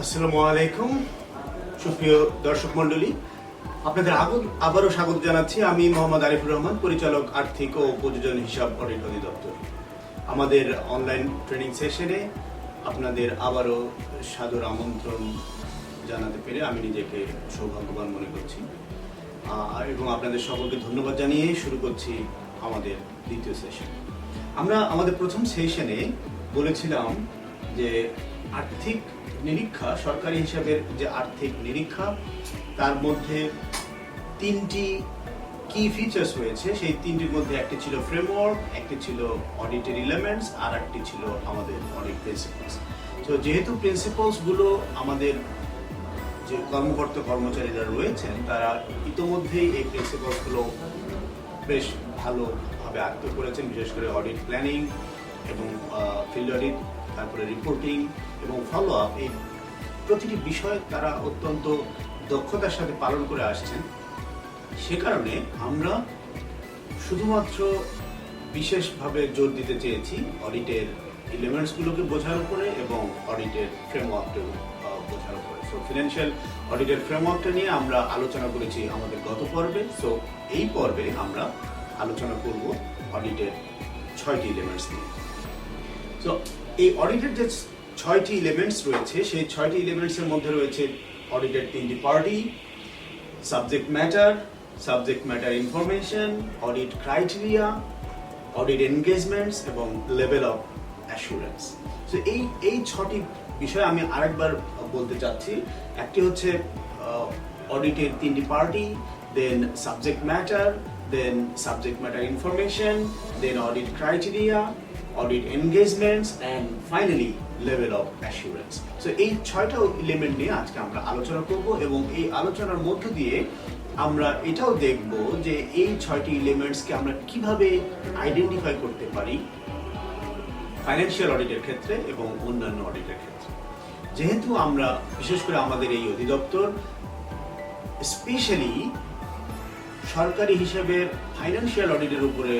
আসসালামু আলাইকুম সুপ্রিয় দর্শক মণ্ডলী, আপনাদের আবারও স্বাগত জানাচ্ছি। আমি মোহাম্মদ আরিফুর রহমান, পরিচালক আর্থিক ও প্রযোজন হিসাব অডিট অধিদপ্তর। আমাদের অনলাইন ট্রেনিং সেশনে আপনাদের আবারও সাদর আমন্ত্রণ জানাতে পেরে আমি নিজেকে সৌভাগ্যবান মনে করছি এবং আপনাদের সকলকে ধন্যবাদ জানিয়ে শুরু করছি আমাদের দ্বিতীয় সেশন। আমরা আমাদের প্রথম সেশনে বলেছিলাম যে আর্থিক নিরীক্ষা, সরকারি হিসাবের যে আর্থিক নিরীক্ষা, তার মধ্যে তিনটি কি ফিচার্স রয়েছে। সেই তিনটির মধ্যে একটি ছিল ফ্রেমওয়ার্ক, একটি ছিল অডিটের এলিমেন্টস, আর একটি ছিল আমাদের অডিট প্রিন্সিপালস। তো যেহেতু প্রিন্সিপালসগুলো আমাদের যে কর্মকর্তা কর্মচারীরা রয়েছেন তারা ইতোমধ্যেই এই প্রিন্সিপালসগুলো বেশ ভালোভাবে আয়ত্ত করেছেন, বিশেষ করে অডিট প্ল্যানিং এবং ফিল্ড অডিট, তারপরে রিপোর্টিং এবং ফলো আপ, এই প্রতিটি বিষয় তারা অত্যন্ত দক্ষতার সাথে পালন করে আসছেন। সে কারণে আমরা শুধুমাত্র বিশেষভাবে জোর দিতে চেয়েছি অডিটের এলিমেন্টসগুলোকে বোঝার উপরে এবং অডিটের ফ্রেমওয়ার্কটা বোঝার উপরে। সো ফিনান্সিয়াল অডিটের ফ্রেমওয়ার্কটা নিয়ে আমরা আলোচনা করেছি আমাদের গত পর্বে। সো এই পর্বে আমরা আলোচনা করব অডিটের 6টি এলিমেন্টস নিয়ে। সো এই অডিটের যে 6টি এলিমেন্টস রয়েছে, সেই 6টি এলিমেন্টসের মধ্যে রয়েছে অডিটের 3টি party, subject matter information, audit criteria, audit engagements এবং লেভেল অফ অ্যাসুরেন্স। সো এই 6টি বিষয় আমি আরেকবার বলতে চাচ্ছি। একটি হচ্ছে অডিটের 3টি party, then subject matter information, then audit criteria, audit engagements and finally level of assurance. So এই 6টা এলিমেন্ট নিয়ে আজকে আমরা আলোচনা করব এবং এই আলোচনার মধ্য দিয়ে আমরা এটাও দেখব যে এই 6টি এলিমেন্টসকে আমরা কিভাবে আইডেন্টিফাই করতে পারি ফাইন্যান্সিয়াল অডিটের ক্ষেত্রে এবং অন্যান্য অডিটের ক্ষেত্রে। যেহেতু আমরা বিশেষ করে আমাদের এই অধিদপ্তর স্পেশালি সরকারি হিসাবের ফাইন্যান্সিয়াল অডিটের উপরে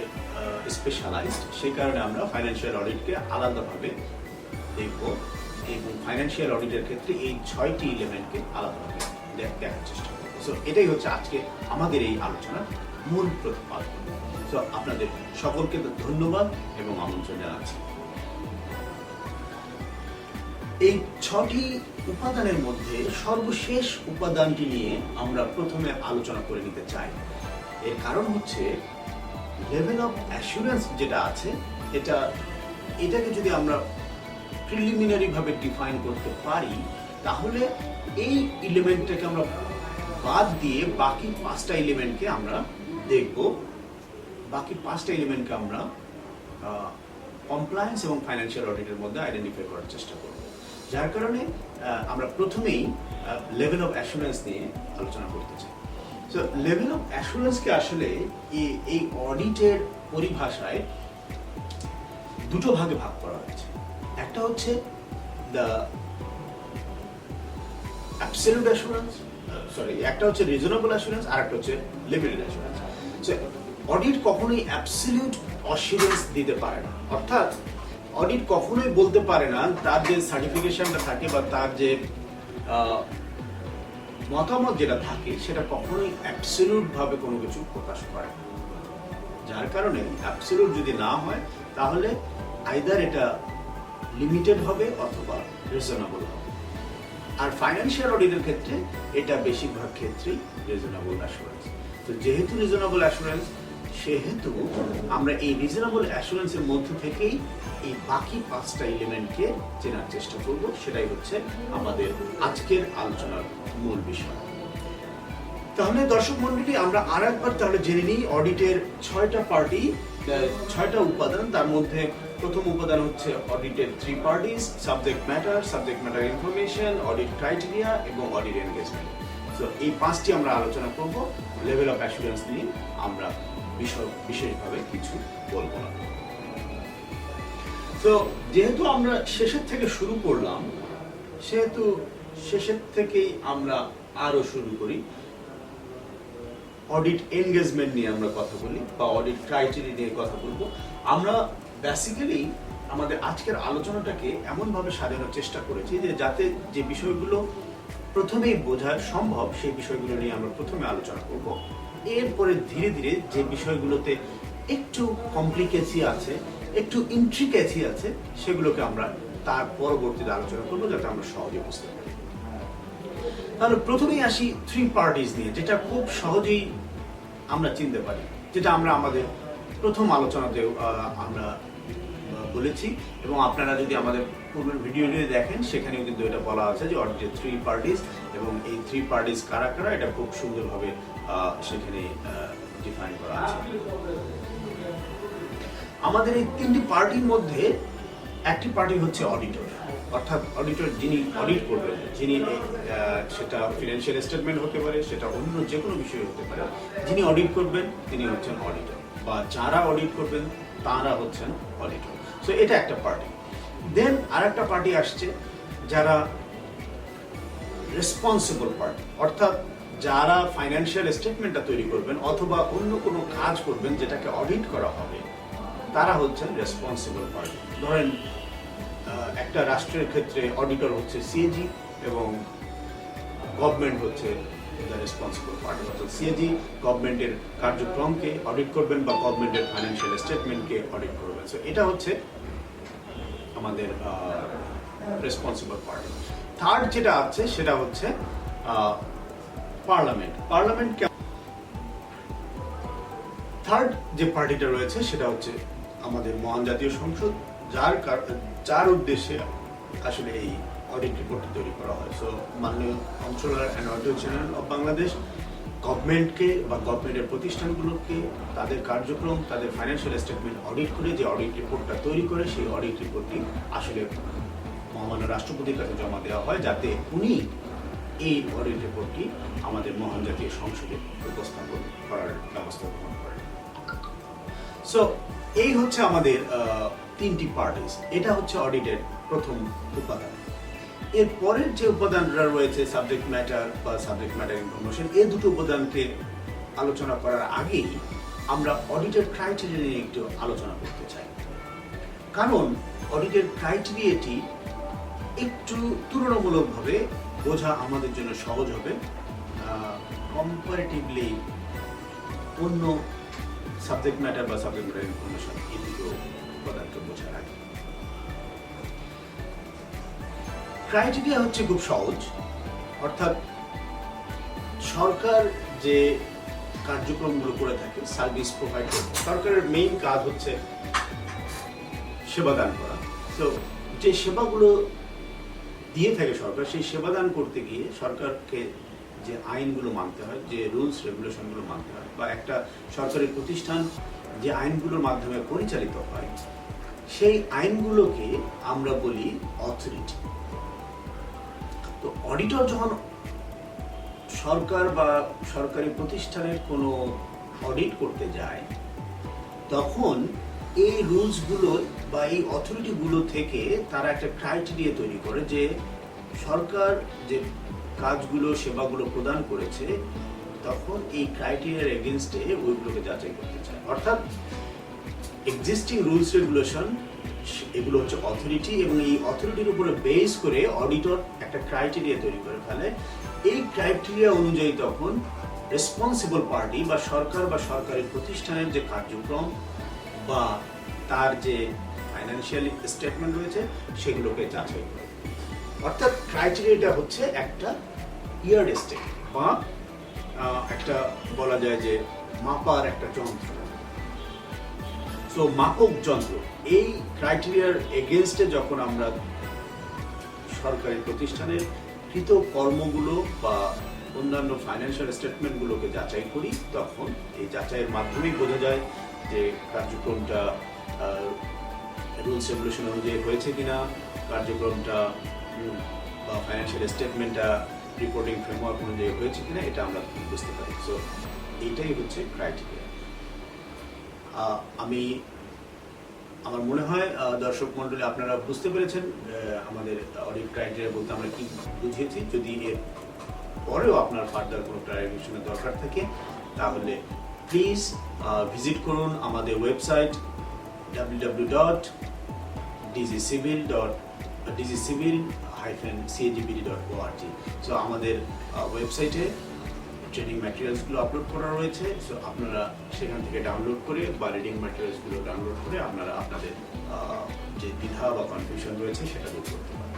স্পেশালাইজড, সেই কারণে আমরা ফাইন্যান্সিয়াল অডিটকে আলাদাভাবে দেখব এবং ফাইন্যান্সিয়াল অডিটের ক্ষেত্রে এই 6টি এলিমেন্টকে আলাদাভাবে দেখার চেষ্টা করব। সো এটাই হচ্ছে আজকে আমাদের এই আলোচনার মূল প্রতিপাদন। সো আপনাদের সকলকে ধন্যবাদ এবং আমন্ত্রণ জানাচ্ছি। এই 6টি উপাদানের মধ্যে সর্বশেষ উপাদানটি নিয়ে আমরা প্রথমে আলোচনা করে নিতে চাই। এর কারণ হচ্ছে লেভেল অফ অ্যাসুরেন্স যেটা আছে, এটাকে যদি আমরা প্রিলিমিনারি ভাবে ডিফাইন করতে পারি, তাহলে এই এলিমেন্টটাকে আমরা বাদ দিয়ে বাকি 5টা এলিমেন্টকে আমরা দেখব। বাকি 5টা এলিমেন্টকে আমরা কমপ্লায়েন্স এবং ফাইন্যান্সিয়াল অডিটের মধ্যে আইডেন্টিফাই করার চেষ্টা করব। যার কারণে আমরা প্রথমেই লেভেল অফ অ্যাসুরেন্স নিয়ে আলোচনা করতে চাই। সো লেভেল অফ অ্যাসুরেন্সকে আসলে এই অডিটের পরিভাষায় দুটো ভাগে ভাগ করা হয়েছে। একটা হচ্ছে দ্য অ্যাবসলিউট অ্যাসুরেন্স, একটা হচ্ছে রিজনেবল অ্যাসুরেন্স, আর একটা হচ্ছে লিমিটেড অ্যাসুরেন্স। সো অডিট কখনোই অ্যাবসলিউট অ্যাসুরেন্স দিতে পারে না, অর্থাৎ অডিট কখনোই বলতে পারে না তার যে সার্টিফিকেশনটা থাকে বা তার যে মতামত যেটা থাকে সেটা কখনোই অ্যাবসলিউট ভাবে কোনো কিছু প্রকাশ করে। যার কারণে অ্যাবসলিউট যদি না হয় তাহলে আইদার এটা লিমিটেড হবে অথবা রিজনেবল হবে। আর ফাইন্যান্সিয়াল অডিটের ক্ষেত্রে এটা বেশিরভাগ ক্ষেত্রেই রিজনেবল অ্যাসুরেন্স। তো যেহেতু রিজনেবল অ্যাসুরেন্স, সেহেতু আমরা এই রিজনেবল অ্যাসুরেন্সের মধ্য থেকেই এই বাকি 5টা এলিমেন্টকে চেনার চেষ্টা করব। সেটাই হচ্ছে আমাদের আজকের আলোচনার মূল বিষয়। তাহলে দর্শক মণ্ডলী, আমরা আর একবার তাহলে জেনে নিই অডিটের 6টা পার্টি, 6টা উপাদান। তার মধ্যে প্রথম উপাদান হচ্ছে অডিটের 3 parties, subject matter information, audit criteria এবং অডিট এনগেজমেন্ট। সো এই 5টি আমরা আলোচনা করব। লেভেল অফ অ্যাসুরেন্স নিয়ে আমরা বিশেষভাবে কিছু বলবো না। তো যেহেতু আমরা শেষের থেকে শুরু করলাম, সেহেতু শেষের থেকেই আমরা আরো শুরু করি। অডিট এনগেজমেন্ট নিয়ে আমরা কথা বলি বা অডিট ক্রাইটেরিয়া নিয়ে কথা বলবো। আমরা বেসিক্যালি আমাদের আজকের আলোচনাটাকে এমনভাবে সাজানোর চেষ্টা করেছি যে যাতে যে বিষয়গুলো প্রথমেই বোঝা সম্ভব সেই বিষয়গুলো নিয়ে আমরা প্রথমে আলোচনা করব, এরপরে ধীরে ধীরে যে বিষয়গুলোতে একটু কমপ্লিকেসি আছে, একটু ইন্ট্রিকেসি আছে, সেগুলোকে আমরা তার পরবর্তীতে আলোচনা করবো যাতে আমরা সহজে বুঝতে পারি। তাহলে প্রথমেই আসি থ্রি পার্টিজ নিয়ে, যেটা খুব সহজেই আমরা চিনতে পারি, যেটা আমরা আমাদের প্রথম আলোচনাতেও আমরা বলেছি, এবং আপনারা যদি আমাদের পূর্বের ভিডিওটি দেখেন সেখানেও কিন্তু এটা বলা আছে যে অডিটের থ্রি পার্টিজ, এবং এই থ্রি পার্টিজ কারা কারা এটা খুব সুন্দরভাবে সেখানে ডিফাইন করা আছে। আমাদের এই তিনটি পার্টির মধ্যে একটি পার্টি হচ্ছে অডিটর, অর্থাৎ অডিটর যিনি অডিট করবেন, যিনি সেটা ফিনান্সিয়াল স্টেটমেন্ট হতে পারে, সেটা অন্য যে কোনো বিষয় হতে পারে, যিনি অডিট করবেন তিনি হচ্ছেন অডিটর, বা যারা অডিট করবেন তারা হচ্ছেন অডিটর। সো এটা একটা পার্টি। দেন আর একটা পার্টি আসছে যারা রেসপন্সিবল পার্টি, অর্থাৎ যারা ফাইন্যান্সিয়াল স্টেটমেন্টটা তৈরি করবেন অথবা অন্য কোনো কাজ করবেন যেটাকে অডিট করা হবে, তারা হচ্ছেন রেসপন্সিবল পার্টি। ধরেন একটা রাষ্ট্রের ক্ষেত্রে অডিটর হচ্ছে সিএজি এবং গভর্নমেন্ট হচ্ছে দ্য রেসপন্সিবল পার্টি, অর্থাৎ সিএজি গভর্নমেন্টের কার্যক্রমকে অডিট করবেন বা গভর্নমেন্টের ফাইন্যান্সিয়াল স্টেটমেন্টকে অডিট করবেন। সো এটা হচ্ছে আমাদের রেসপন্সিবল পার্টি। থার্ড যেটা আছে সেটা হচ্ছে পার্লামেন্ট। থার্ড যে পার্টিটা রয়েছে সেটা হচ্ছে আমাদের মহান জাতীয় সংসদ, যার উদ্দেশ্যে আসলে এই অডিট রিপোর্ট তৈরি করা হয়। সো মাননীয় controller and auditor general of Bangladesh গভর্নমেন্টকে বা গভর্নমেন্টের প্রতিষ্ঠানগুলোকে তাদের কার্যক্রম, তাদের ফাইন্যান্সিয়াল স্টেটমেন্ট অডিট করে যে অডিট রিপোর্টটা তৈরি করে, সেই অডিট রিপোর্টটি আসলে মহামান্য রাষ্ট্রপতির কাছে জমা দেওয়া হয়, যাতে উনি এই অডিট রিপোর্টটি আমাদের মহান জাতীয় সংসদে উপস্থাপন করার ব্যবস্থা গ্রহণ করেন। সো এই হচ্ছে আমাদের তিনটি পার্টিস। এটা হচ্ছে অডিটের প্রথম উপাদান। এর পরের যে উপাদানটা রয়েছে সাবজেক্ট ম্যাটার বা সাবজেক্ট ম্যাটার ইনফরমেশন, এই দুটো উপাদানকে আলোচনা করার আগেই আমরা অডিটের ক্রাইটেরিয়া নিয়ে একটু আলোচনা করতে চাই, কারণ অডিটের ক্রাইটেরিয়াটি একটু তুলনামূলকভাবে বোঝা আমাদের জন্য সহজ হবে কম্পারেটিভলি অন্য সাবজেক্ট ম্যাটার বা সাবজেক্ট ম্যাটার ইনফরমেশন এই দুটো উপাদানকে বোঝার আগে। ক্রাইটেরিয়া হচ্ছে খুব সহজ, অর্থাৎ সরকার যে কার্যক্রমগুলো করে থাকে, সার্ভিস প্রোভাইড করে, সরকারের মেইন কাজ হচ্ছে সেবা দান করা। তো যে সেবাগুলো দিয়ে থাকে সরকার, সেই সেবাদান করতে গিয়ে সরকারকে যে আইনগুলো মানতে হয়, যে রুলস রেগুলেশনগুলো মানতে হয়, বা একটা সরকারি প্রতিষ্ঠান যে আইনগুলোর মাধ্যমে পরিচালিত হয়, সেই আইনগুলোকে আমরা বলি অথরিটি। তো অডিটর যখন সরকার বা সরকারি প্রতিষ্ঠানের কোনো অডিট করতে যায়, তখন এই রুলসগুলো বা এই অথরিটিগুলো থেকে তারা একটা ক্রাইটেরিয়া তৈরি করে যে সরকার যে কাজগুলো সেবাগুলো প্রদান করেছে, তখন এই ক্রাইটেরিয়ার এগেইনস্টে ওইগুলোকে যাচাই করতে চায়। অর্থাৎ এক্সিস্টিং রুলস রেগুলেশন এগুলো হচ্ছে অথরিটি, এবং এই অথরিটির উপরে বেস করে অডিটর একটা ক্রাইটেরিয়া তৈরি করে ফেলে। এই ক্রাইটেরিয়া অনুযায়ী তখন রেসপন্সিবল পার্টি বা সরকার বা সরকারি প্রতিষ্ঠানের যে কার্যক্রম বা তার যে ফাইন্যান্সিয়াল স্টেটমেন্ট রয়েছে সেগুলোকে যাচাই করে। অর্থাৎ ক্রাইটেরিয়াটা হচ্ছে একটা ইয়ারস্টিক বা একটা বলা যায় যে মাপার একটা যন্ত্র। সো মাপক যন্ত্র, এই ক্রাইটেরিয়ার এগেইনস্টে যখন আমরা সরকারি প্রতিষ্ঠানের কৃত কর্মগুলো বা অন্যান্য ফাইন্যান্সিয়াল স্টেটমেন্টগুলোকে যাচাই করি, তখন এই যাচাইয়ের মাধ্যমেই বোঝা যায় যে কার্যক্রমটা রুলস রেগুলেশন অনুযায়ী হয়েছে কিনা, কার্যক্রমটা বা ফাইন্যান্সিয়াল স্টেটমেন্টটা রিপোর্টিং ফ্রেমওয়ার্ক অনুযায়ী হয়েছে কিনা, এটা আমরা বুঝতে পারি। সো এইটাই হচ্ছে ক্রাইটেরিয়া। আমার মনে হয় দর্শক মণ্ডলী আপনারা বুঝতে পেরেছেন আমাদের অডিট ক্রাইটেরিয়া বলতে আমরা কি বুঝিয়েছি। যদি এর পরেও আপনার ফার্দার কোনো ক্লারিফিকেশনের দরকার থাকে, তাহলে প্লিজ ভিজিট করুন আমাদের ওয়েবসাইট dgcivil-cagpd.org। সো আমাদের ওয়েবসাইটে ট্রেনিং ম্যাটেরিয়ালসগুলো আপলোড করা রয়েছে। সো আপনারা সেখান থেকে ডাউনলোড করে বা রিডিং ম্যাটেরিয়ালসগুলো ডাউনলোড করে আপনারা আপনাদের যে দ্বিধা বা কনফিউশন রয়েছে সেটা দূর করতে পারেন।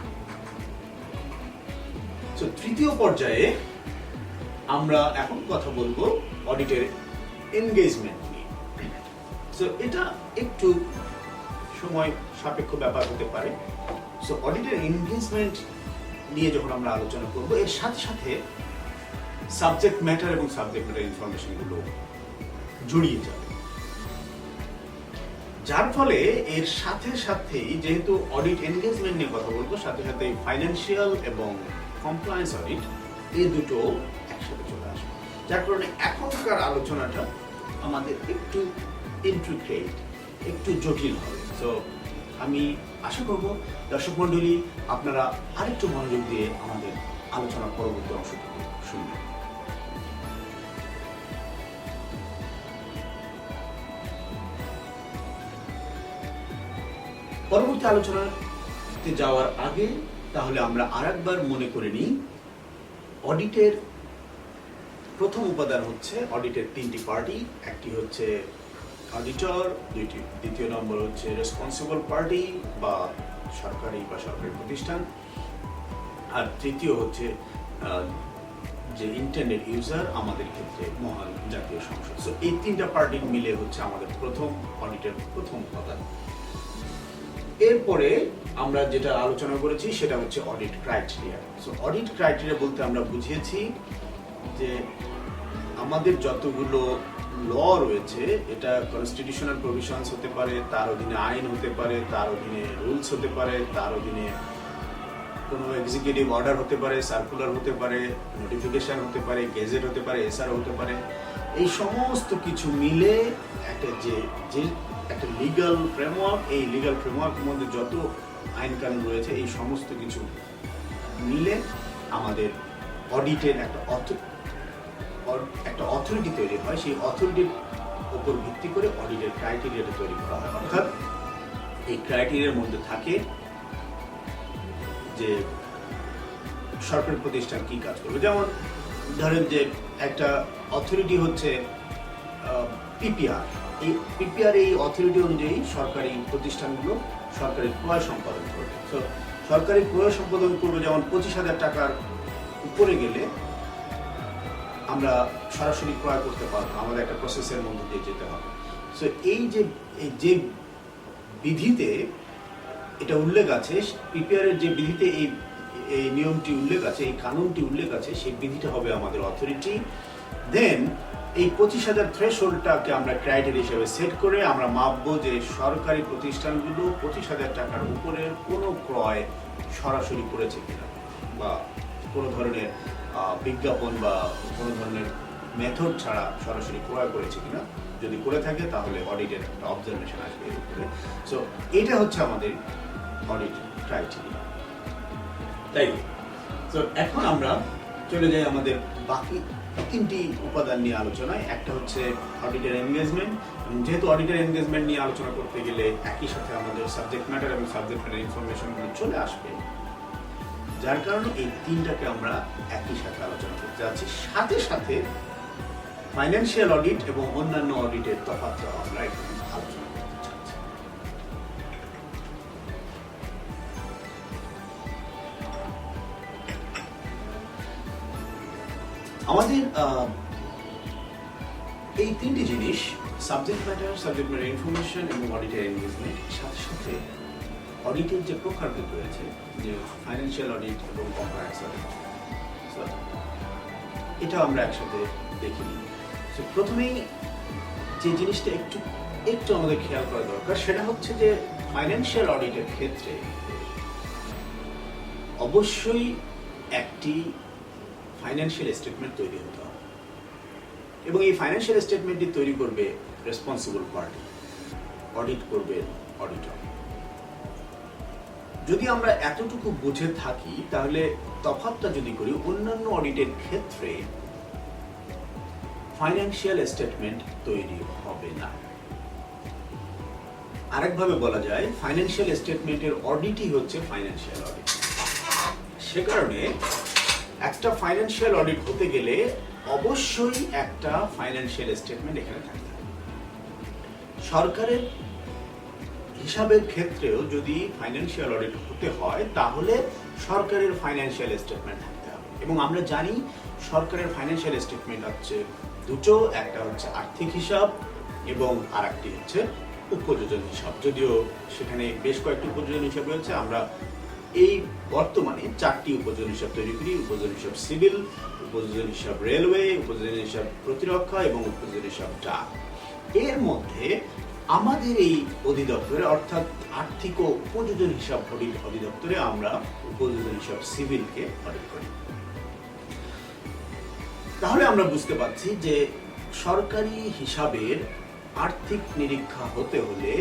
সো তৃতীয় পর্যায়ে আমরা এখন কথা বলবো অডিটের এনগেজমেন্ট নিয়ে। সো এটা একটু সময় সাপেক্ষ ব্যাপার হতে পারে। সো অডিটের এনগেজমেন্ট নিয়ে যখন আমরা আলোচনা করব, এর সাথে সাথে সাবজেক্ট ম্যাটার এবং সাবজেক্ট ম্যাটার ইনফরমেশনগুলো জড়িয়ে যাবে, যার ফলে এর সাথে সাথেই যেহেতু অডিট এনগেজমেন্ট নিয়ে কথা বলবো, সাথে সাথে ফাইন্যান্সিয়াল এবং কমপ্লায়েন্স অডিট এই দুটো একসাথে চলে আসবে, যার কারণে এখনকার আলোচনাটা আমাদের একটু ইন্ট্রিকেট, একটু জটিল হবে। সো আমি আশা করব দর্শক মণ্ডলী আপনারা আরেকটু মনোযোগ দিয়ে আমাদের আলোচনার পরবর্তী অংশটুকু শুনবেন। পরবর্তী আলোচনাতে যাওয়ার আগে তাহলে আমরা আরেকবার মনে করে নিই, অডিটের প্রথম উপাদান হচ্ছে অডিটের তিনটি পার্টি। একটি হচ্ছে অডিটর, দ্বিতীয় নম্বর হচ্ছে রেসপন্সিবল পার্টি বা সরকারি বা সরকারি প্রতিষ্ঠান, আর তৃতীয় হচ্ছে যে ইন্টারনেট ইউজার, আমাদের ক্ষেত্রে মহান জাতীয় সংসদ। সো এই তিনটা পার্টি মিলে হচ্ছে আমাদের প্রথম অডিটের প্রথম উপাদান। এরপরে আমরা যেটা আলোচনা করেছি সেটা হচ্ছে audit criteria. So audit criteria বলতে আমরা বুঝিয়েছি যে আমাদের যতগুলো ল রয়েছে, এটা কনস্টিটিউশনাল প্রভিশনস হতে পারে, তার অধীনে আইন হতে পারে, তার অধীনে রুলস হতে পারে, তার অধীনে কোনো এক্সিকিউটিভ অর্ডার হতে পারে, সার্কুলার হতে পারে, নোটিফিকেশন হতে পারে, গেজেট হতে পারে, এসআরও হতে পারে। এই সমস্ত কিছু মিলে একটা যে একটা লিগ্যাল ফ্রেমওয়ার্ক, এই লিগ্যাল ফ্রেমওয়ার্কের মধ্যে যত আইন কানুন রয়েছে এই সমস্ত কিছু মিলে আমাদের অডিটের একটা অথরিটি তৈরি হয়। সেই অথরিটির উপর ভিত্তি করে অডিটের ক্রাইটেরিয়াটা তৈরি করা হয়। অর্থাৎ এই ক্রাইটেরিয়ার মধ্যে থাকে যে সরকারি প্রতিষ্ঠান কি কাজ করবে। যেমন ধরেন যে একটা অথরিটি হচ্ছে পিপিআর, এই পিপিআর এই অথরিটি অনুযায়ী সরকারি প্রতিষ্ঠানগুলো সরকারি ক্রয় সম্পাদন করবে। তো সরকারি ক্রয় সম্পাদন করবে, যেমন 25,000 টাকার উপরে গেলে আমরা সরাসরি ক্রয় করতে পারবো, আমাদের একটা প্রসেসের মধ্যে দিয়ে যেতে হবে। সো এই যে বিধিতে এটা উল্লেখ আছে, পিপিআর এর যে বিধিতে এই নিয়মটি উল্লেখ আছে, এই কানুনটি উল্লেখ আছে, সেই বিধিটা হবে আমাদের অথরিটি। দেন এই 25,000 থ্রেশহোল্ডটাকে আমরা ক্রাইটেরিয়া হিসেবে সেট করে আমরা মাপবো যে সরকারি প্রতিষ্ঠানগুলো 25,000 টাকার উপরের কোনো ক্রয় সরাসরি করেছে কিনা, বা কোনো ধরনের বিজ্ঞাপন বা কোনো ধরনের মেথড ছাড়া সরাসরি ক্রয় করেছে কিনা। যদি করে থাকে তাহলে অডিটের একটা অবজারভেশন আসবে এর উপরে। সো এটা হচ্ছে আমাদের অডিট ক্রাইটেরিয়া। তাই তো এখন আমরা চলে যাই আমাদের বাকি তিনটি উপাদান নিয়ে আলোচনায়। একটা হচ্ছে অডিটের এনগেজমেন্ট। যেহেতু অডিটের এনগেজমেন্ট নিয়ে আলোচনা করতে গেলে একই সাথে আমাদের সাবজেক্ট ম্যাটার এবং সাবজেক্ট ম্যাটার ইনফরমেশনগুলো চলে আসবে, যার কারণে এই তিনটাকে আমরা একই সাথে আলোচনা করতে যাচ্ছি। সাথে সাথে ফাইন্যান্সিয়াল অডিট এবং অন্যান্য অডিটের তফাৎ আমরা এখানে আলোচনা করতে চাচ্ছি। আমাদের এই তিনটি জিনিস, সাবজেক্ট ম্যাটার ইনফরমেশন এবং অডিটের এনগেজমেন্ট, সাথে সাথে অডিটের যে প্রকারভেদ রয়েছে, যে ফাইন্যান্সিয়াল অডিট এবং কমপ্লায়েন্স অডিট, এটা আমরা একসাথে দেখে নিই। সো প্রথমেই যে জিনিসটা একটু আমাদের খেয়াল করা দরকার, সেটা হচ্ছে যে ফাইন্যান্সিয়াল অডিটের ক্ষেত্রে অবশ্যই একটি ফাইন্যান্সিয়াল স্টেটমেন্ট তৈরি হতে হবে, এবং এই ফাইন্যান্সিয়াল স্টেটমেন্টটি তৈরি করবে রেসপন্সিবল পার্টি, অডিট করবে অডিটর। যদি আমরা এতটুকু বুঝে থাকি তাহলে তফাৎটা যদি করি, অন্যান্য অডিটের ক্ষেত্রে ফাইন্যান্সিয়াল স্টেটমেন্ট তৈরি হবে না। আরেকভাবে বলা যায় ফাইন্যান্সিয়াল স্টেটমেন্টের অডিটই হচ্ছে ফাইন্যান্সিয়াল অডিট। সে কারণে একটা ফাইন্যান্সিয়াল অডিট হতে গেলে অবশ্যই একটা ফাইন্যান্সিয়াল স্টেটমেন্ট এখানে থাকতে হবে। সরকারের হিসাবের ক্ষেত্রেও যদি ফাইন্যান্সিয়াল অডিট হতে হয় তাহলে সরকারের ফাইন্যান্সিয়াল স্টেটমেন্ট থাকতে হবে। এবং আমরা জানি সরকারের ফাইন্যান্সিয়াল স্টেটমেন্ট হচ্ছে দুটো, একটা হচ্ছে আর্থিক হিসাব এবং আরেকটি হচ্ছে উপযোজন হিসাব। যদিও সেখানে বেশ কয়েকটি উপযোজন হিসাব রয়েছে, আমরা এই বর্তমানে 4টি উপযোজন হিসাব তৈরি করি: উপযোজন হিসাব সিভিল, উপযোজন হিসাব রেলওয়ে, উপযোজন হিসাব প্রতিরক্ষা এবং উপযোজন হিসাব ডাক। এর মধ্যে আমাদের এই অধিদপ্তরে অর্থাৎ আর্থিক ও উপযোজন হিসাব অধিদপ্তরে আমরা উপযোজন হিসাব সিভিলকে অডিট করি। তাহলে আমরা বুঝতে পারছি যে সরকারি হিসাবের আর্থিক নিরীক্ষা হতে হলে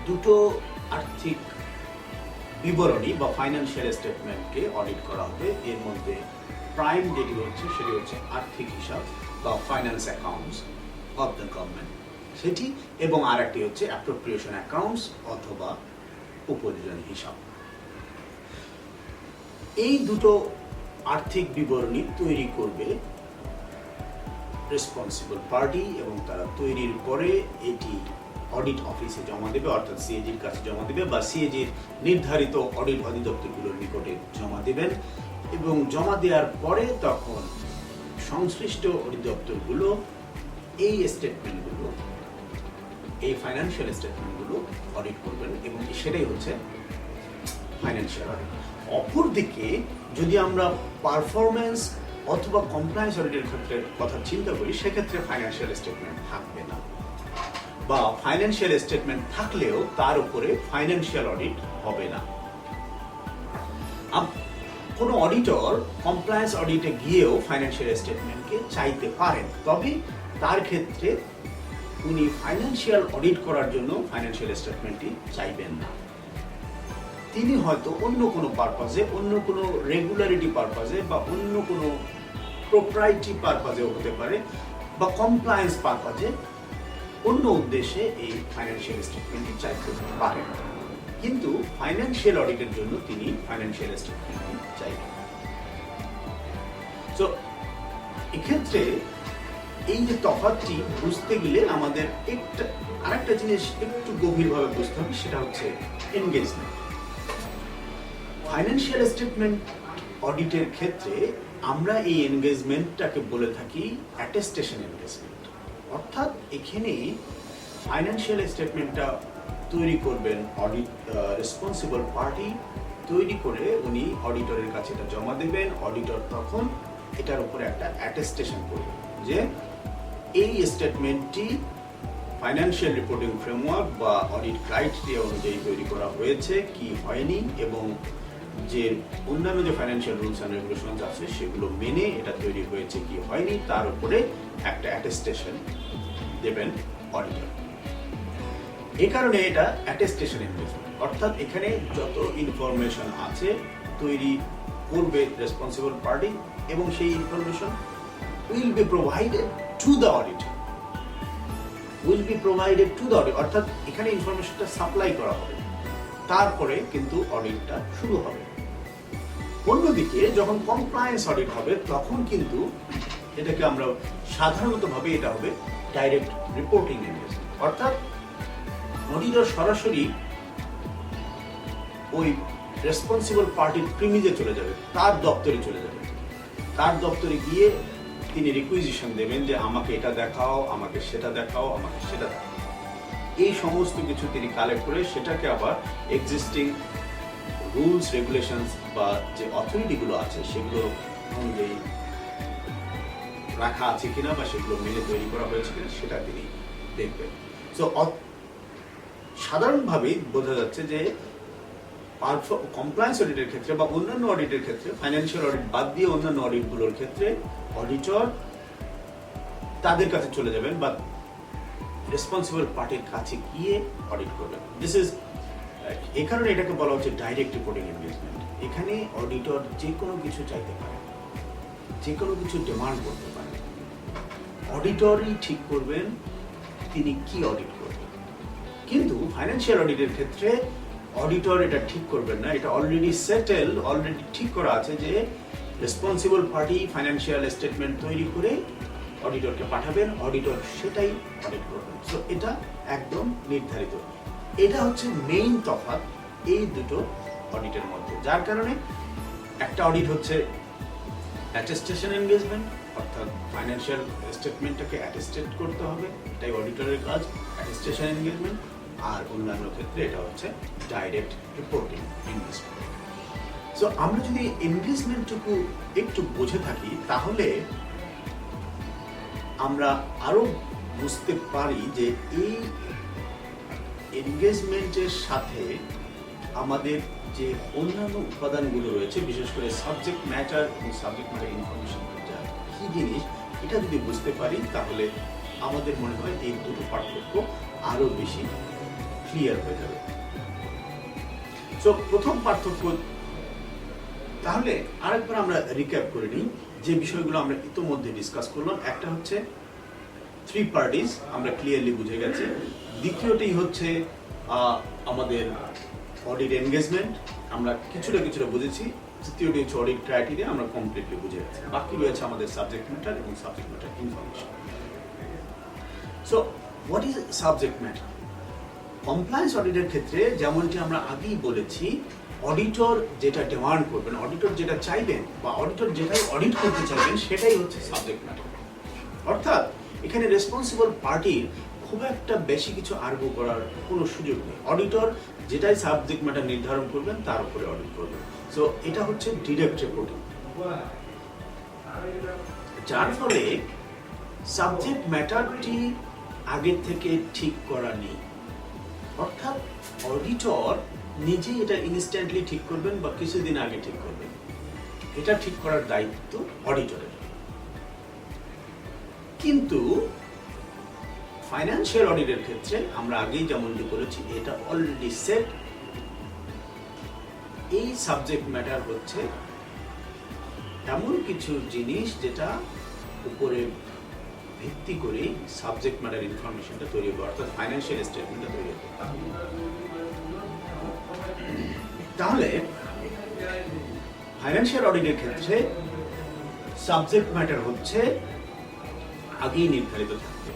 দুটো আর্থিক বিবরণী বা ফাইন্যান্সিয়াল স্টেটমেন্টকে অডিট করা হবে। এর মধ্যে প্রাইম যেটি হচ্ছে সেটি হচ্ছে আর্থিক হিসাব বা finance accounts of the government সেটি, এবং আরেকটি হচ্ছে অ্যাপ্রোপ্রিয়েশন অ্যাকাউন্টস অথবা উপযোজন হিসাব। এই দুটো আর্থিক বিবরণী তৈরি করবে রেসপন্সিবল পার্টি এবং তারা তৈরির পরে এটি অডিট অফিসে জমা দেবে, অর্থাৎ সিএজির কাছে জমা দেবে বা সিএজির নির্ধারিত অডিট অধিদপ্তরগুলোর নিকটে জমা দেবেন। এবং জমা দেওয়ার পরে তখন সংশ্লিষ্ট অধিদপ্তরগুলো এই স্টেটমেন্টগুলো, এই ফাইন্যান্সিয়াল স্টেটমেন্টগুলো অডিট করবেন এবং সেটাই হচ্ছে ফাইন্যান্সিয়াল অডিট। অপরদিকে যদি আমরা পারফরমেন্স অথবা কমপ্লায়েন্স অডিটের ক্ষেত্রে কথা চিন্তা করি, সেক্ষেত্রে ফাইন্যান্সিয়াল স্টেটমেন্ট থাকবে না, বা ফাইন্যান্সিয়াল স্টেটমেন্ট থাকলেও তার উপরে ফাইন্যান্সিয়াল অডিট হবে না। কোনো অডিটর কমপ্লায়েন্স অডিটে গিয়েও ফাইন্যান্সিয়াল স্টেটমেন্টকে চাইতে পারেন, তবে তার ক্ষেত্রে উনি ফাইন্যান্সিয়াল অডিট করার জন্য ফাইন্যান্সিয়াল স্টেটমেন্টটি চাইবেন না। তিনি হয়তো অন্য কোনো পারপাজে, অন্য কোনো রেগুলারিটি পারপাজে বা অন্য কোনো প্রোপ্রাইটি পারপাজেও হতে পারে বা কমপ্লায়েন্স পারপাজে অন্য উদ্দেশ্যে এই ফাইন্যান্সিয়াল স্টেটমেন্টটি চাইতে পারেন, কিন্তু ফাইন্যান্সিয়াল অডিটের জন্য তিনি ফাইন্যান্সিয়াল স্টেটমেন্টটি চাইবেন। তো এক্ষেত্রে এই যে তফাৎটি বুঝতে গেলে আমাদের আরেকটা জিনিস একটু গভীরভাবে বুঝতে হবে, সেটা হচ্ছে এনগেজমেন্ট। ফাইন্যান্সিয়াল স্টেটমেন্ট অডিটের ক্ষেত্রে আমরা এই এনগেজমেন্টটাকে বলে থাকি অ্যাটেস্টেশন এনগেজমেন্ট। অর্থাৎ এখানে ফাইন্যান্সিয়াল স্টেটমেন্টটা তৈরি করবেন অডিট রেসপন্সিবল পার্টি, তৈরি করে উনি অডিটরের কাছে এটা জমা দেবেন। অডিটর তখন এটার উপরে একটা অ্যাটেস্টেশন করবেন যে এই স্টেটমেন্টটি ফাইন্যান্সিয়াল রিপোর্টিং ফ্রেমওয়ার্ক বা অডিট ক্রাইটেরিয়া অনুযায়ী তৈরি করা হয়েছে কি হয়নি, এবং যে অন্যান্য যে ফাইন্যান্সিয়াল রুলস অ্যান্ড রেগুলেশনস আছে সেগুলো মেনে এটা তৈরি হয়েছে কি হয়নি, তার উপরে একটা অ্যাটেস্টেশন দেবেন অডিটর। এই কারণে এটা অ্যাটেস্টেশন এনগেজমেন্ট, অর্থাৎ এখানে যত ইনফরমেশন আছে তৈরি করবে রেসপন্সিবল পার্টি এবং সেই information will be provided to the auditor. অর্থাৎ এখানে ইনফরমেশনটা সাপ্লাই করা হবে, তারপরে কিন্তু অডিটটা শুরু হবে। অন্যদিকে যখন কমপ্লায়েন্স অডিট হবে তখন কিন্তু এটাকে আমরা সাধারণতভাবে এটা হবে ডাইরেক্ট রিপোর্টিং এনগেজমেন্ট, অর্থাৎ অডিটর সরাসরি ওই রেসপন্সিবল পার্টির প্রিমিজে চলে যাবে, তার দপ্তরে চলে যাবে। তার দপ্তরে গিয়ে তিনি রিকুইজিশন দেবেন যে আমাকে এটা দেখাও, আমাকে সেটা দেখাও, আমাকে সেটা দেখাও। এই সমস্ত কিছু তিনি কালেক্ট করে সেটাকে আবার এক্সিস্টিং রুলস রেগুলেশনস বা যে অথরিটিগুলো আছে সেগুলো অনুযায়ী রাখা আছে কিনা বা সেগুলো মেনে তৈরি করা হয়েছে কিনা সেটা তিনি দেখবেন। সো সাধারণভাবেই বোঝা যাচ্ছে যে কমপ্লায়েন্স অডিটের ক্ষেত্রে বা অন্যান্য অডিটের ক্ষেত্রে, ফাইন্যান্সিয়াল অডিট বাদ দিয়ে অন্যান্য অডিটগুলোর ক্ষেত্রে অডিটর তাদের কাছে চলে যাবেন বা রেসপন্সিবল পার্টির কাছে গিয়ে অডিট করবেন। দিস ইজ এই কারণে এটাকে বলা হচ্ছে ডাইরেক্ট রিপোর্টিং এনগেজমেন্ট। এখানে অডিটর যে কোনো কিছু চাইতে পারে, যে কোনো কিছু ডিমান্ড করতে পারে, অডিটরই ঠিক করবেন তিনি কি অডিট করবেন। কিন্তু ফাইন্যান্সিয়াল অডিটের ক্ষেত্রে অডিটর এটা ঠিক করবেন না, এটা অলরেডি সেটেল, অলরেডি ঠিক করা আছে যে রেসপন্সিবল পার্টি ফাইন্যান্সিয়াল স্টেটমেন্ট তৈরি করে অডিটরকে পাঠাবেন, অডিটর সেটাই অডিট করবেন। সো এটা একদম নির্ধারিত। এটা হচ্ছে মেইন তফাৎ এই দুটো অডিটের মধ্যে, যার কারণে একটা অডিট হচ্ছে অ্যাটেস্টেশন এনগেজমেন্ট, অর্থাৎ ফাইন্যান্সিয়াল স্টেটমেন্টটাকে অ্যাটেস্টেড করতে হবে, এটাই অডিটরের কাজ, অ্যাটেস্টেশন এনগেজমেন্ট। আর অন্যান্য ক্ষেত্রে এটা হচ্ছে ডাইরেক্ট রিপোর্টিং এনগেজমেন্ট। সো আমরা যদি এনগেজমেন্টটুকু একটু বুঝে থাকি তাহলে আমরা আরো বুঝতে পারি যে এই এনগেজমেন্টের সাথে আমাদের যে অন্যান্য উপাদানগুলো রয়েছে, বিশেষ করে সাবজেক্ট ম্যাটার এবং সাবজেক্ট ম্যাটার ইনফরমেশন কি জিনিস, এটা যদি বুঝতে পারি তাহলে আমাদের মনে হয় এই দুটো পার্থক্য আরো বেশি ক্লিয়ার হয়ে যাবে। সো প্রথম পার্থক্য, তাহলে আরেকবার আমরা রিক্যাপ করে নিই যে বিষয়গুলো আমরা ইতোমধ্যে ডিসকাস করলাম। একটা হচ্ছে থ্রি পার্টিজ, আমরা ক্লিয়ারলি বুঝে গেছি। দ্বিতীয়টি হচ্ছে আমাদের অডিট এনগেজমেন্ট, আমরা কিছুটা বুঝেছি। তৃতীয়টি হচ্ছে অডিট ক্রাইটেরিয়া, আমরা কমপ্লিটলি বুঝে গেছি। বাকি রয়েছে আমাদের সাবজেক্ট ম্যাটার এবং subject matter information. So what is subject matter? Compliance অডিটের ক্ষেত্রে যেমনটি আমরা আগেই বলেছি, অডিটর যেটা ডিমান্ড করবেন, অডিটর যেটা চাইবেন বা অডিটর যেটাই অডিট করতে চাইবেন সেটাই হচ্ছে সাবজেক্ট ম্যাটার। অর্থাৎ এখানে রেসপন্সিবল পার্টির খুব একটা বেশি কিছু আর্গু করার কোনো সুযোগ নেই। অডিটর যেটাই সাবজেক্ট ম্যাটার নির্ধারণ করবেন তার উপরে অডিট করবেন। সো এটা হচ্ছে ডিরেক্ট রিপোর্টিং, যার ফলে সাবজেক্ট ম্যাটারটি আগের থেকে ঠিক করা নেই। অর্থাৎ অডিটর নিজে এটা ইনস্ট্যান্টলি ঠিক করবেন বা কিছুদিন আগে ঠিক করবেন, এটা ঠিক করার দায়িত্ব অডিটরের। কিন্তু ফাইন্যান্সিয়াল অডিটের ক্ষেত্রে আমরা আগেই যেমনটি বলেছি, এটা অলরেডি সেট। এই সাবজেক্ট ম্যাটার হচ্ছে এমন কিছু জিনিস যেটা উপরে ভিত্তি করে সাবজেক্ট ম্যাটার ইনফরমেশনটা তৈরি হবে, অর্থাৎ ফাইন্যান্সিয়াল স্টেটমেন্টটা তৈরি হবে। তাহলে ফাইন্যান্সিয়াল অডিটের ক্ষেত্রে সাবজেক্ট ম্যাটার হচ্ছে আগেই নির্ধারিত থাকবে।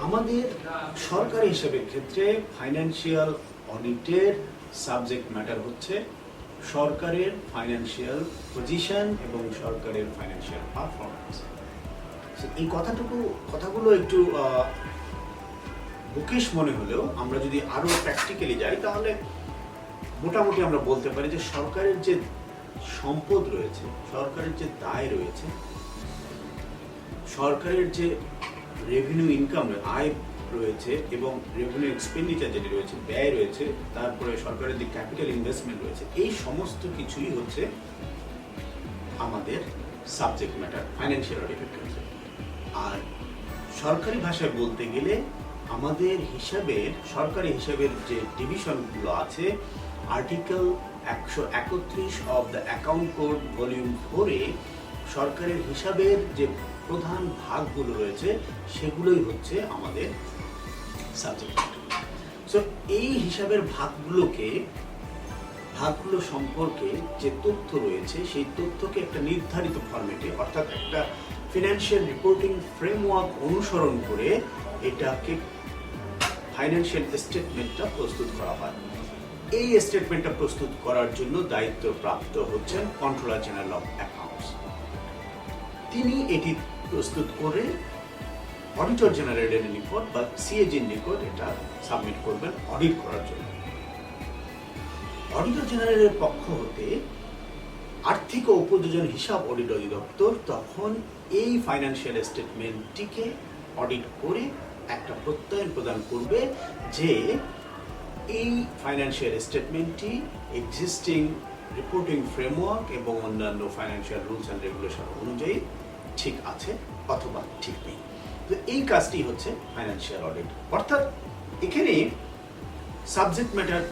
আমাদের সরকারি হিসাবের ক্ষেত্রে ফাইন্যান্সিয়াল অডিটের সাবজেক্ট ম্যাটার হচ্ছে সরকারের ফাইন্যান্সিয়াল পজিশন এবং সরকারের ফাইন্যান্সিয়াল পারফরমেন্স। এই কথাগুলো একটু বুকিশ মনে হলেও আমরা যদি আরো প্র্যাকটিক্যালি যাই তাহলে মোটামুটি আমরা বলতে পারি যে সরকারের যে সম্পদ রয়েছে, সরকারের যে দায় রয়েছে, সরকারের যে রেভিনিউ ইনকাম আয় রয়েছে এবং রেভিনিউ এক্সপেন্ডিচার যেটি রয়েছে, ব্যয় রয়েছে, তারপরে সরকারের যে ক্যাপিটাল ইনভেস্টমেন্ট রয়েছে, এই সমস্ত কিছুই হচ্ছে আমাদের সাবজেক্ট ম্যাটার ফাইন্যান্সিয়াল অডিটের ক্ষেত্রে। আর সরকারি ভাষায় বলতে গেলে আমাদের সরকারি হিসাবের যে ডিভিশনগুলো আছে, article 131 of the account code volume 4-এ সরকারের হিসাবের যে প্রধান ভাগগুলো রয়েছে সেগুলোই হচ্ছে আমাদের সাবজেক্ট ম্যাটার। সো এই হিসাবের ভাগগুলো সম্পর্কে যে তথ্য রয়েছে সেই তথ্যকে একটা নির্ধারিত ফরম্যাটে, অর্থাৎ একটা ফিনান্সিয়াল রিপোর্টিং ফ্রেমওয়ার্ক অনুসরণ করে এটাকে ফাইন্যান্সিয়াল স্টেটমেন্টটা প্রস্তুত করা হয়। এই স্টেটমেন্টটা প্রস্তুত করার জন্য দায়িত্বপ্রাপ্ত হচ্ছেন কন্ট্রোলার জেনারেল অফ অ্যাকাউন্টস। তিনি এটি প্রস্তুত করে অডিটর জেনারেলের নিকট বা সিএজির নিকট এটা সাবমিট করবেন অডিট করার জন্য। অডিটর জেনারেলের পক্ষ হতে আর্থিক ও উপযোজন হিসাব অডিট অধিদপ্তর তখন এই ফাইন্যান্সিয়াল স্টেটমেন্টটিকে অডিট করে একটা প্রত্যয়ন প্রদান করবে যে এই ফাইন্যান্সিয়াল স্টেটমেন্টটি এক্সিস্টিং রিপোর্টিং ফ্রেমওয়ার্ক এবং অন্যান্য ফাইন্যান্সিয়াল রুলস অ্যান্ড রেগুলেশন অনুযায়ী ঠিক আছে অথবা ঠিক নেই। তো এই কাজটি হচ্ছে ফাইন্যান্সিয়াল অডিট। অর্থাৎ এখানে সাবজেক্ট ম্যাটার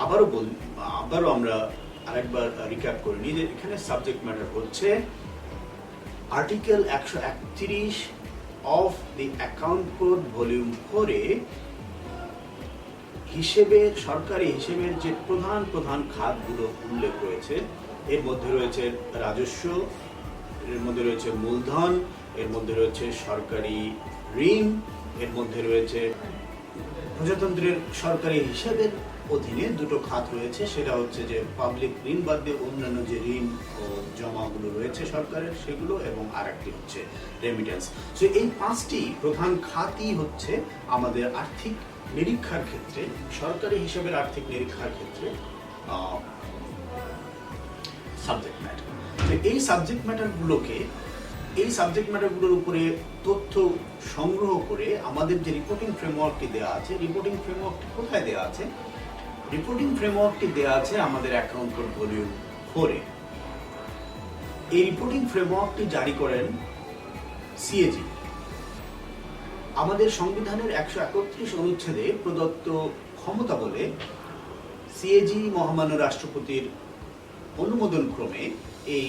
আবারও আমরা আরেকবার রিক্যাপ করে নিই যে এখানে সাবজেক্ট ম্যাটার হচ্ছে article 131 of the account code volume 4-এ হিসেবের সরকারি হিসেবের যে প্রধান প্রধান খাতগুলো উল্লেখ রয়েছে, এর মধ্যে রয়েছে রাজস্ব, এর মধ্যে রয়েছে মূলধন, এর মধ্যে রয়েছে সরকারি ঋণ, এর মধ্যে রয়েছে প্রজাতন্ত্রের সরকারি হিসেবের অধীনে দুটো খাত রয়েছে, সেটা হচ্ছে যে পাবলিক ঋণ বাদ দিয়ে অন্যান্য যে ঋণ ও জমাগুলো রয়েছে সরকারের সেগুলো, এবং আরেকটি হচ্ছে রেমিটেন্স। সো এই পাঁচটি প্রধান খাতই হচ্ছে আমাদের আর্থিক নিরীক্ষার ক্ষেত্রে, সরকারি হিসেবের আর্থিক নিরীক্ষার ক্ষেত্রে সাবজেক্ট ম্যাটার। এই সাবজেক্ট ম্যাটারগুলোর উপরে তথ্য সংগ্রহ করে আমাদের যে রিপোর্টিং ফ্রেমওয়ার্কটি দেওয়া আছে, রিপোর্টিং ফ্রেমওয়ার্কটি কোথায় দেওয়া আছে? রিপোর্টিং ফ্রেমওয়ার্কটি দেওয়া আছে আমাদের অ্যাকাউন্ট কোড ভলিউম 4-এ। এই রিপোর্টিং ফ্রেমওয়ার্কটি জারি করেন সিএজি। আমাদের সংবিধানের 131 অনুচ্ছেদে প্রদত্ত ক্ষমতা বলে সিএজি মহামান্য রাষ্ট্রপতির অনুমোদন ক্রমে এই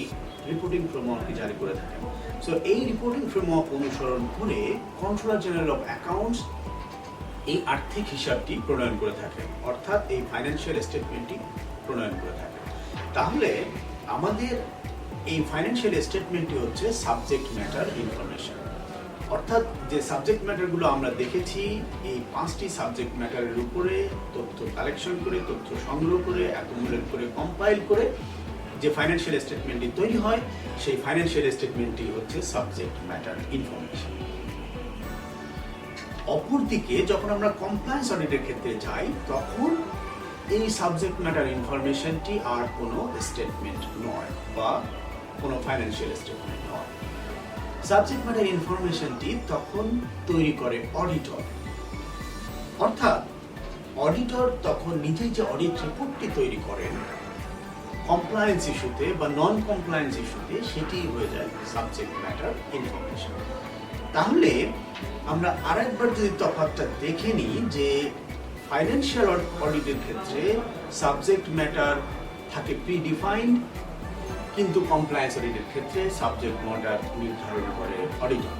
রিপোর্টিং ফ্রেমওয়ার্কটি জারি করে থাকেন। সো এই রিপোর্টিং ফ্রেমওয়ার্ক অনুসরণ করে কন্ট্রোলার জেনারেল অফ অ্যাকাউন্টস এই আর্থিক হিসাবটি প্রণয়ন করে থাকে, অর্থাৎ এই ফাইন্যান্সিয়াল স্টেটমেন্টটি প্রণয়ন করে থাকে। তাহলে আমাদের এই ফাইন্যান্সিয়াল স্টেটমেন্টটি হচ্ছে সাবজেক্ট ম্যাটার ইনফরমেশন, অর্থাৎ যে সাবজেক্ট ম্যাটারগুলো আমরা দেখেছি, এই পাঁচটি সাবজেক্ট ম্যাটারের উপরে তথ্য কালেকশন করে, তথ্য সংগ্রহ করে, অ্যাকুমুলেট করে, কম্পাইল করে যে ফাইন্যান্সিয়াল স্টেটমেন্টটি তৈরি হয়, সেই ফাইন্যান্সিয়াল স্টেটমেন্টটি হচ্ছে সাবজেক্ট ম্যাটার ইনফরমেশন। অপরদিকে যখন আমরা কমপ্লায়েন্স অডিটের ক্ষেত্রে যাই, তখন এই সাবজেক্ট ম্যাটার ইনফরমেশনটি আর কোনো স্টেটমেন্ট নয় বা কোনো ফাইন্যান্সিয়াল স্টেটমেন্ট নয়। সাবজেক্ট ম্যাটার ইনফরমেশনটি তখন তৈরি করে অডিটর, অর্থাৎ অডিটর তখন নিজেই যে অডিট রিপোর্টটি তৈরি করেন কমপ্লায়েন্স ইস্যুতে বা নন কমপ্লায়েন্স ইস্যুতে, সেটি হয়ে যায় সাবজেক্ট ম্যাটার ইনফরমেশন। তাহলে আমরা আরেকবার যদি তফাৎটা দেখে নিই যে ফাইন্যান্সিয়াল অডিটের ক্ষেত্রে সাবজেক্ট ম্যাটার থাকে প্রিডিফাইন্ড, কিন্তু কমপ্লায়েন্স অডিটের ক্ষেত্রে সাবজেক্ট ম্যাটার নির্ধারণ করে অডিটর।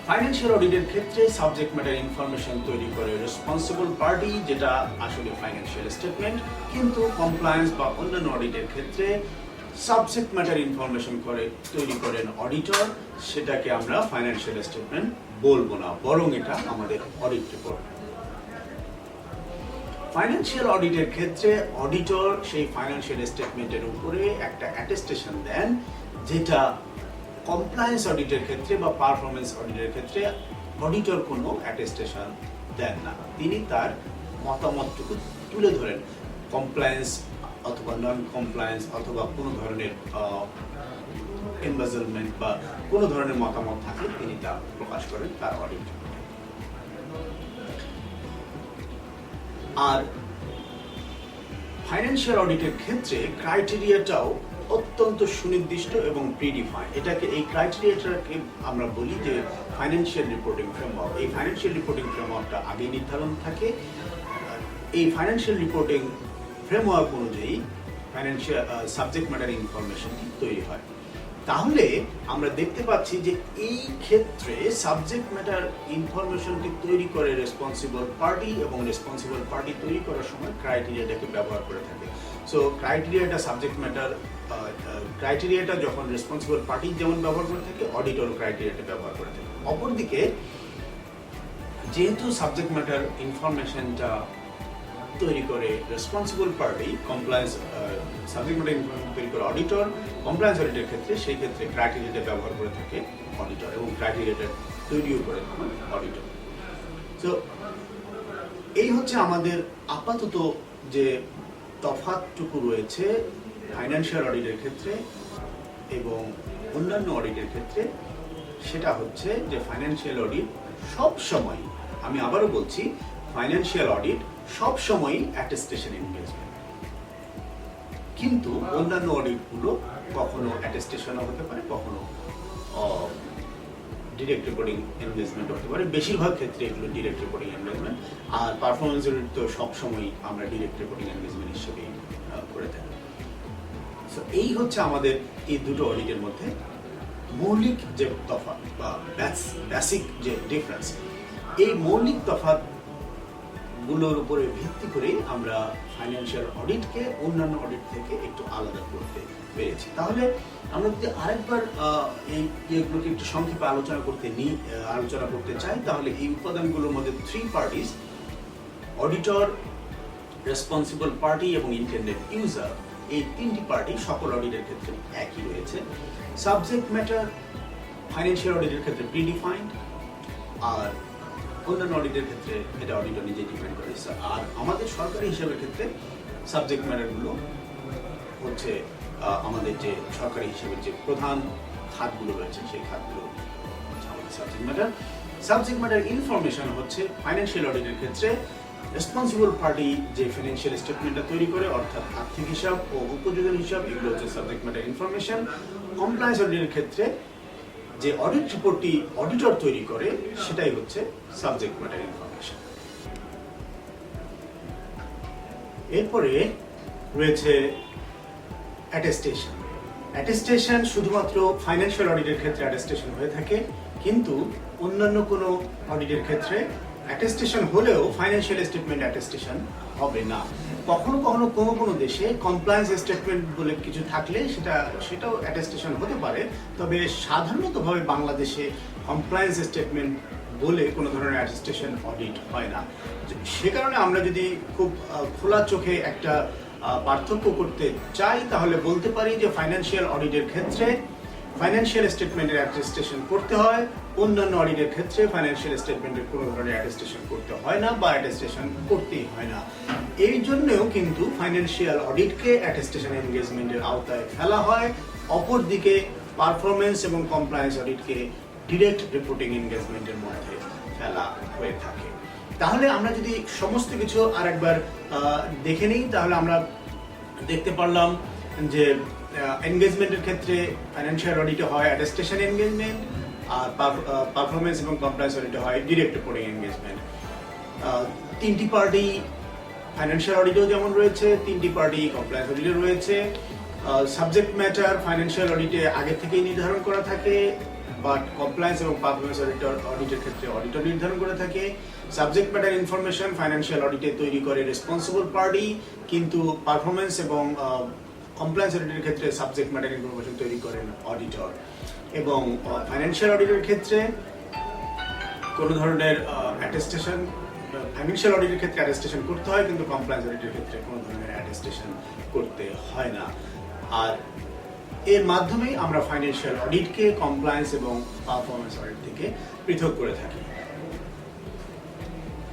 ফাইন্যান্সিয়াল অডিটের ক্ষেত্রে সাবজেক্ট ম্যাটার ইনফরমেশন তৈরি করে রেসপন্সিবল পার্টি, যেটা আসলে ফাইন্যান্সিয়াল স্টেটমেন্ট, কিন্তু কমপ্লায়েন্স বা অন্যান্য অডিটের ক্ষেত্রে সাবজেক্ট ম্যাটার ইনফরমেশন তৈরি করেন অডিটর, সেটাকে আমরা ফাইন্যান্সিয়াল স্টেটমেন্ট বলবো না, বরং এটা আমাদের অডিট রিপোর্ট। ফাইন্যান্সিয়াল অডিটের ক্ষেত্রে অডিটর সেই ফাইন্যান্সিয়াল স্টেটমেন্টের উপরে একটা অ্যাটেস্টেশন দেন, যেটা কমপ্লায়েন্স অডিটের ক্ষেত্রে বা পারফরমেন্স অডিটের ক্ষেত্রে অডিটর কোনো অ্যাটেস্টেশন দেন না। তিনি তার মতামতটুকু তুলে ধরেন, কমপ্লায়েন্স অথবা নন কমপ্লায়েন্স অথবা কোনো ধরনের এমবেজলমেন্ট বা কোনো ধরনের মতামত থাকলে তিনি তা প্রকাশ করেন তার অডিট। আর ফাইন্যান্সিয়াল অডিটের ক্ষেত্রে ক্রাইটেরিয়াটাও অত্যন্ত সুনির্দিষ্ট এবং প্রিডিফাইন্ড। এই ক্রাইটেরিয়াটাকে আমরা বলি যে ফাইন্যান্সিয়াল রিপোর্টিং ফ্রেমওয়ার্ক। এই ফাইন্যান্সিয়াল রিপোর্টিং ফ্রেমওয়ার্কটা আগে নির্ধারণ থাকে। এই ফাইন্যান্সিয়াল রিপোর্টিং ফ্রেমওয়ার্ক অনুযায়ী ফাইন্যান্সিয়াল সাবজেক্ট ম্যাটার ইনফরমেশনটি তৈরি হয়। তাহলে আমরা দেখতে পাচ্ছি যে এই ক্ষেত্রে সাবজেক্ট ম্যাটার ইনফরমেশনটি তৈরি করে রেসপন্সিবল পার্টি, এবং রেসপন্সিবল পার্টি তৈরি করার সময় ক্রাইটেরিয়াটাকে ব্যবহার করে থাকে। সো ক্রাইটেরিয়াটা সাবজেক্ট ম্যাটার ক্রাইটেরিয়াটা যখন রেসপন্সিবল পার্টি যেমন ব্যবহার করে থাকে, অডিটর ক্রাইটেরিয়াটা ব্যবহার করে থাকে। অপরদিকে যেহেতু সাবজেক্ট ম্যাটার ইনফরমেশনটা তৈরি করে responsible party, compliance subject matter information তৈরি করে অডিটর, কমপ্লায়েন্স অডিটের ক্ষেত্রে সেই ক্ষেত্রে ক্রাইটেরিয়াটা ব্যবহার করে থাকে অডিটর, এবং ক্রাইটেরিয়াটা তৈরিও করে থাকেন অডিটর। সো এই হচ্ছে আমাদের আপাতত যে তফাৎটুকু রয়েছে ফাইন্যান্সিয়াল অডিটের ক্ষেত্রে এবং অন্যান্য অডিটের ক্ষেত্রে। সেটা হচ্ছে যে ফাইন্যান্সিয়াল অডিট সব সময়, আমি আবারও বলছি, ফাইন্যান্সিয়াল অডিট সব সময়ই অ্যাটেস্টেশন এনগেজমেন্ট, কিন্তু অন্যান্য অডিটগুলো কখনো অ্যাটেস্টেশনও হতে পারে, কখনো ডিরেক্ট রিপোর্টিং এনগেজমেন্ট হতে পারে। বেশিরভাগ ক্ষেত্রে এগুলো ডিরেক্ট রিপোর্টিং এনগেজমেন্ট, আর পারফরমেন্স অডিট তো সবসময় আমরা ডিরেক্ট রিপোর্টিং এনগেজমেন্ট হিসেবেই করে থাকি। সো এই হচ্ছে আমাদের এই দুটো অডিটের মধ্যে মৌলিক যে তফাৎ বা বেসিক যে ডিফারেন্স। এই মৌলিক তফাৎ গুলোর উপরে ভিত্তি করে আমরা ফাইন্যান্সিয়াল অডিটকে অন্যান্য অডিট থেকে একটু আলাদা করতে পেরেছি। তাহলে আমরা যদি আরেকবার এই ইয়েগুলোকে একটু সংক্ষেপে আলোচনা করতে চাই, তাহলে এই উপাদানগুলোর মধ্যে 3 পার্টিস, অডিটর, রেসপন্সিবল পার্টি এবং ইন্টেন্ডেড ইউজার, এই 3টি পার্টি সকল অডিটের ক্ষেত্রে একই রয়েছে। সাবজেক্ট ম্যাটার ফাইন্যান্সিয়াল অডিটের ক্ষেত্রে প্রিডিফাইন্ড, আর অন্যান্য অডিটের ক্ষেত্রে এটা অডিটর নিজে ডিফাইন করেছে। আর আমাদের সরকারি হিসাবের ক্ষেত্রে সাবজেক্ট ম্যাটারগুলো হচ্ছে আমাদের যে সরকারি হিসাবের যে প্রধান খাতগুলো রয়েছে সেই খাতগুলো আমাদের সাবজেক্ট ম্যাটার ইনফরমেশন হচ্ছে ফাইন্যান্সিয়াল অডিটের ক্ষেত্রে রেসপন্সিবল পার্টি যে ফাইন্যান্সিয়াল স্টেটমেন্টটা তৈরি করে, অর্থাৎ আর্থিক হিসাব ও উপযোজন হিসাব, এগুলো হচ্ছে সাবজেক্ট ম্যাটার ইনফরমেশন। কমপ্লায়েন্স অডিটের ক্ষেত্রে যে অডিট রিপোর্টটি অডিটর তৈরি করে সেটাই হচ্ছে সাবজেক্ট ম্যাটার ইনফরমেশন। এরপরে রয়েছে অ্যাটেস্টেশন। অ্যাটেস্টেশন শুধুমাত্র ফাইন্যান্সিয়াল অডিটের ক্ষেত্রে অ্যাটেস্টেশন হয়ে থাকে, কিন্তু অন্যান্য কোনো অডিটের ক্ষেত্রে অ্যাটেস্টেশন হলেও ফাইন্যান্সিয়াল স্টেটমেন্ট অ্যাটেস্টেশন হবে না। কখনো কখনো কোনো দেশে কমপ্লায়েন্স স্টেটমেন্ট বলে কিছু থাকলে সেটাও অ্যাটেস্টেশন হতে পারে, তবে সাধারণতভাবে বাংলাদেশে কমপ্লায়েন্স স্টেটমেন্ট বলে কোনো ধরনের অ্যাটেস্টেশন অডিট হয় না। সে কারণে আমরা যদি খুব খোলা চোখে একটা পার্থক্য করতে চাই, তাহলে বলতে পারি যে ফাইন্যান্সিয়াল অডিটের ক্ষেত্রে ফাইন্যান্সিয়াল স্টেটমেন্টের অ্যাটেস্টেশন করতে হয়, অন্যান্য অডিটের ক্ষেত্রে ফাইন্যান্সিয়াল স্টেটমেন্টের কোনো ধরনের অ্যাটেস্টেশন করতে হয় না বা অ্যাটেস্টেশন করতেই হয় না। এই জন্যও কিন্তু ফাইন্যান্সিয়াল অডিটকে অ্যাটেস্টেশন এনগেজমেন্টের আওতায় ফেলা হয়, অপরদিকে পারফরমেন্স এবং কমপ্লায়েন্স অডিটকে ডিরেক্ট রিপোর্টিং এনগেজমেন্টের মধ্যে ফেলা হয়ে থাকে। তাহলে আমরা যদি সমস্ত কিছু আরেকবার দেখে নিই, তাহলে আমরা দেখতে পারলাম যে এনগেজমেন্টের ক্ষেত্রে ফাইন্যান্সিয়াল অডিটে হয় অ্যাটেস্টেশন এনগেজমেন্ট, আর পারফরমেন্স এবং কমপ্লায়েন্স অডিটে হয় ডিরেক্ট রিপোর্টিং এনগেজমেন্ট। 3টি পার্টি ফাইন্যান্সিয়াল অডিটেও যেমন রয়েছে, 3টি পার্টি কমপ্লায়েন্স অডিটে রয়েছে। সাবজেক্ট ম্যাটার ফাইন্যান্সিয়াল অডিটে আগে থেকেই নির্ধারণ করা থাকে, বাট কমপ্লায়েন্স এবং পারফরমেন্স অডিটের ক্ষেত্রে অডিটর নির্ধারণ করে থাকে। সাবজেক্ট ম্যাটার ইনফরমেশন ফাইন্যান্সিয়াল অডিটে তৈরি করে রেসপন্সিবল পার্টি, কিন্তু পারফরমেন্স এবং কমপ্লায়েন্স অডিটের ক্ষেত্রে সাবজেক্ট ম্যাটার ইনফরমেশন তৈরি করেন অডিটর। এবং ফাইন্যান্সিয়াল অডিটের ক্ষেত্রে কোনো ধরনের অ্যাটেস্টেশন, ফাইন্যান্সিয়াল অডিটের ক্ষেত্রে অ্যাটেস্টেশন করতে হয়, কিন্তু কমপ্লায়েন্স অডিটের ক্ষেত্রে কোনো ধরনের অ্যাটেস্টেশন করতে হয় না। আর এর মাধ্যমেই আমরা ফাইন্যান্সিয়াল অডিটকে কমপ্লায়েন্স এবং পারফরমেন্স অডিট থেকে পৃথক করে থাকি।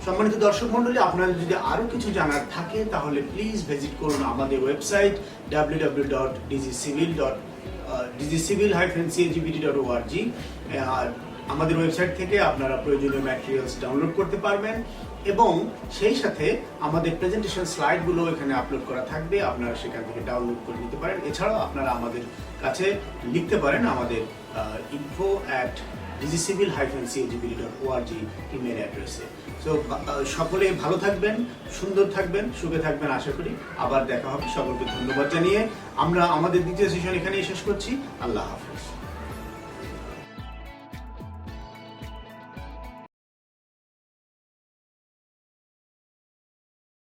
সম্মানিত দর্শক মণ্ডলী, আপনাদের যদি আরো কিছু জানার থাকে তাহলে প্লিজ ভিজিট করুন আমাদের ওয়েবসাইট www.dgcivil-cagpt.org। আর আমাদের ওয়েবসাইট থেকে আপনারা প্রয়োজনীয় ম্যাটেরিয়ালস ডাউনলোড করতে পারবেন, এবং সেই সাথে আমাদের প্রেজেন্টেশন স্লাইডগুলো এখানে আপলোড করা থাকবে, আপনারা সেখান থেকে ডাউনলোড করে নিতে পারেন। এছাড়াও আপনারা আমাদের কাছে লিখতে পারেন আমাদের info@dgcivil-cagpt.org ইমেল অ্যাড্রেসে। সো সকলে ভালো থাকবেন, সুন্দর থাকবেন, সুখে থাকবেন আশা করি। আবার দেখা হবে। সকলকে ধন্যবাদ জানিয়ে আমরা আমাদের দ্বিতীয় সেশন এখানেই শেষ করছি। আল্লাহ হাফেজ।